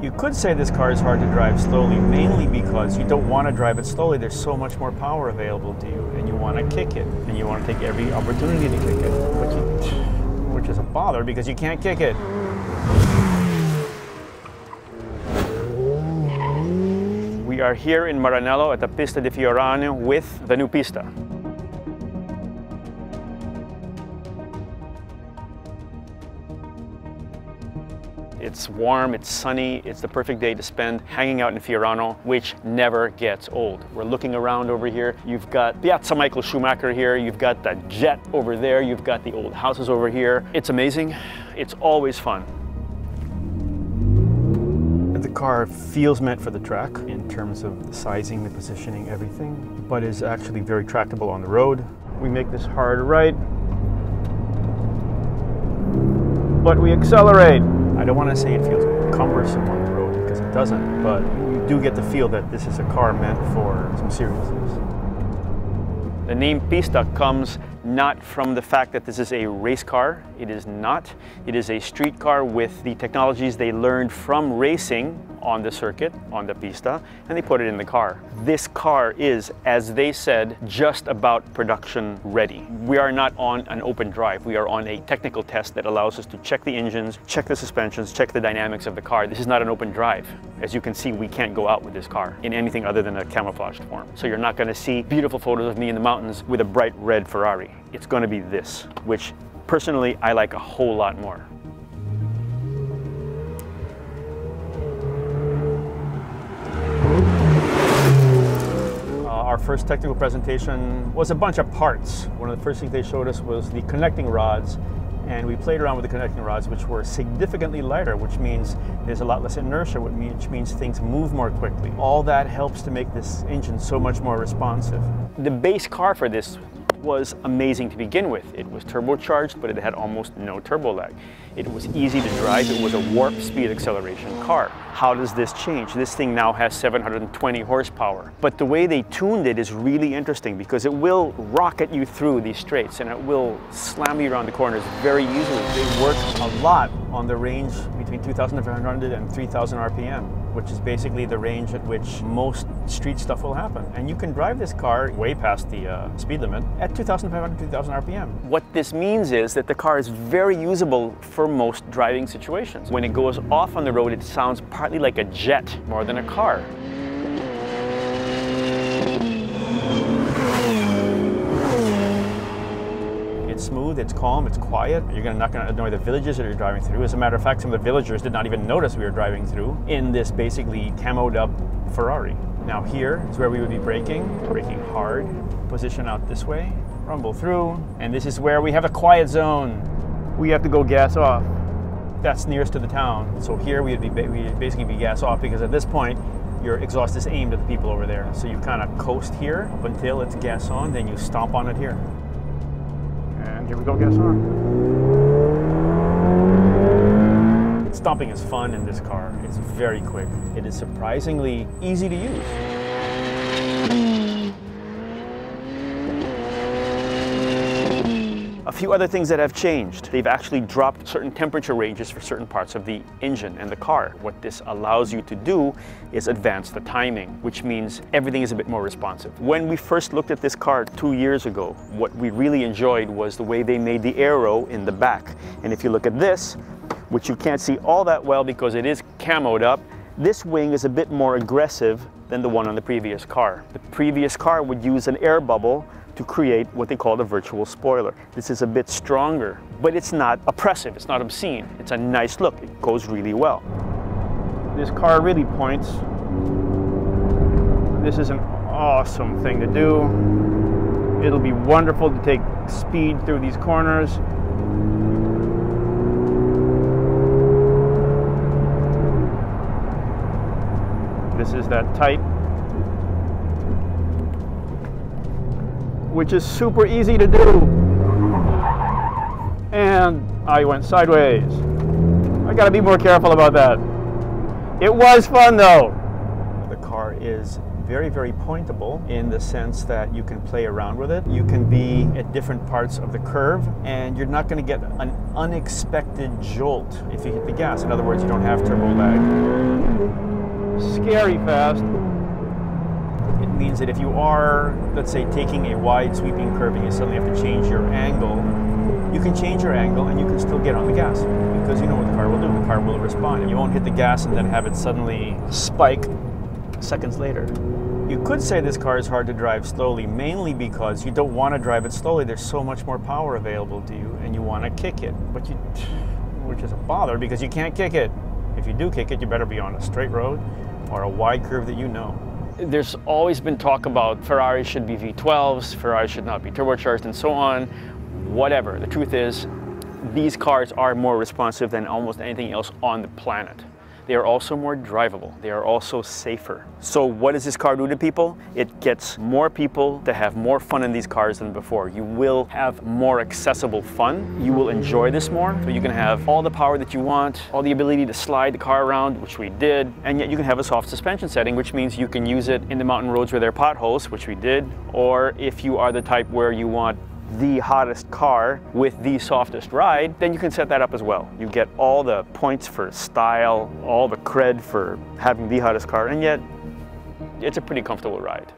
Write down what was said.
You could say this car is hard to drive slowly, mainly because you don't want to drive it slowly. There's so much more power available to you, and you want to kick it, and you want to take every opportunity to kick it, which is a bother because you can't kick it. We are here in Maranello at the Pista di Fiorano with the new Pista. It's warm, it's sunny, it's the perfect day to spend hanging out in Fiorano, which never gets old. We're looking around over here. You've got Piazza Michael Schumacher here, you've got the jet over there, you've got the old houses over here. It's amazing. It's always fun. The car feels meant for the track in terms of the sizing, the positioning, everything, but is actually very tractable on the road. We make this hard right, but we accelerate. I don't want to say it feels cumbersome on the road because it doesn't, but you do get the feel that this is a car meant for some seriousness. The name Pista comes not from the fact that this is a race car. It is not. It is a street car with the technologies they learned from racing on the circuit, on the Pista, and they put it in the car. This car is, as they said, just about production ready. We are not on an open drive. We are on a technical test that allows us to check the engines, check the suspensions, check the dynamics of the car. This is not an open drive. As you can see, we can't go out with this car in anything other than a camouflaged form. So you're not going to see beautiful photos of me in the mountains with a bright red Ferrari. It's going to be this, which personally I like a whole lot more. Our first technical presentation was a bunch of parts. One of the first things they showed us was the connecting rods, and we played around with the connecting rods, which were significantly lighter, which means there's a lot less inertia, which means things move more quickly. All that helps to make this engine so much more responsive. The base car for this was amazing to begin with. It was turbocharged, but it had almost no turbo lag. It was easy to drive. It was a warp speed acceleration car. How does this change? This thing now has 720 horsepower. But the way they tuned it is really interesting because it will rocket you through these straights and it will slam you around the corners very easily. They work a lot on the range between 2,500 and 3,000 RPM, which is basically the range at which most street stuff will happen. And you can drive this car way past the speed limit at 2,500, 3,000 RPM. What this means is that the car is very usable for most driving situations. When it goes off on the road, it sounds partly like a jet more than a car. It's smooth, it's calm, it's quiet. You're not going to annoy the villagers that you're driving through. As a matter of fact, some of the villagers did not even notice we were driving through in this basically camoed up Ferrari. Now here is where we would be braking hard, position out this way, rumble through, and this is where we have a quiet zone. We have to go gas off. That's nearest to the town. So here we'd basically be gas off because at this point your exhaust is aimed at the people over there. So you kind of coast here up until it's gas on, then you stomp on it here. And here we go, gas on. Stomping is fun in this car. It's very quick. It is surprisingly easy to use. A few other things that have changed. They've actually dropped certain temperature ranges for certain parts of the engine and the car. What this allows you to do is advance the timing, which means everything is a bit more responsive. When we first looked at this car 2 years ago, what we really enjoyed was the way they made the aero in the back. And if you look at this, which you can't see all that well because it is camoed up, this wing is a bit more aggressive than the one on the previous car. The previous car would use an air bubble to create what they call the virtual spoiler. This is a bit stronger, but it's not oppressive, it's not obscene. It's a nice look, it goes really well. This car really points. This is an awesome thing to do. It'll be wonderful to take speed through these corners. This is that tight, which is super easy to do. And I went sideways. I gotta be more careful about that. It was fun though. The car is very, very pointable in the sense that you can play around with it. You can be at different parts of the curve, and you're not going to get an unexpected jolt if you hit the gas. In other words, you don't have turbo lag. Scary fast. It means that if you are, let's say, taking a wide sweeping curve and you suddenly have to change your angle, you can change your angle and you can still get on the gas because you know what the car will do. The car will respond. You won't hit the gas and then have it suddenly spike seconds later. You could say this car is hard to drive slowly, mainly because you don't want to drive it slowly. There's so much more power available to you and you want to kick it, which is a bother because you can't kick it. If you do kick it, you better be on a straight road or a wide curve that you know. There's always been talk about Ferrari should be V12s, Ferrari should not be turbocharged and so on. Whatever. The truth is, these cars are more responsive than almost anything else on the planet. They are also more drivable. They are also safer. So what does this car do to people? It gets more people to have more fun in these cars than before. You will have more accessible fun. You will enjoy this more. So you can have all the power that you want, all the ability to slide the car around, which we did, and yet you can have a soft suspension setting, which means you can use it in the mountain roads where there are potholes, which we did, or if you are the type where you want the hottest car with the softest ride, then you can set that up as well. You get all the points for style, all the cred for having the hottest car, and yet it's a pretty comfortable ride.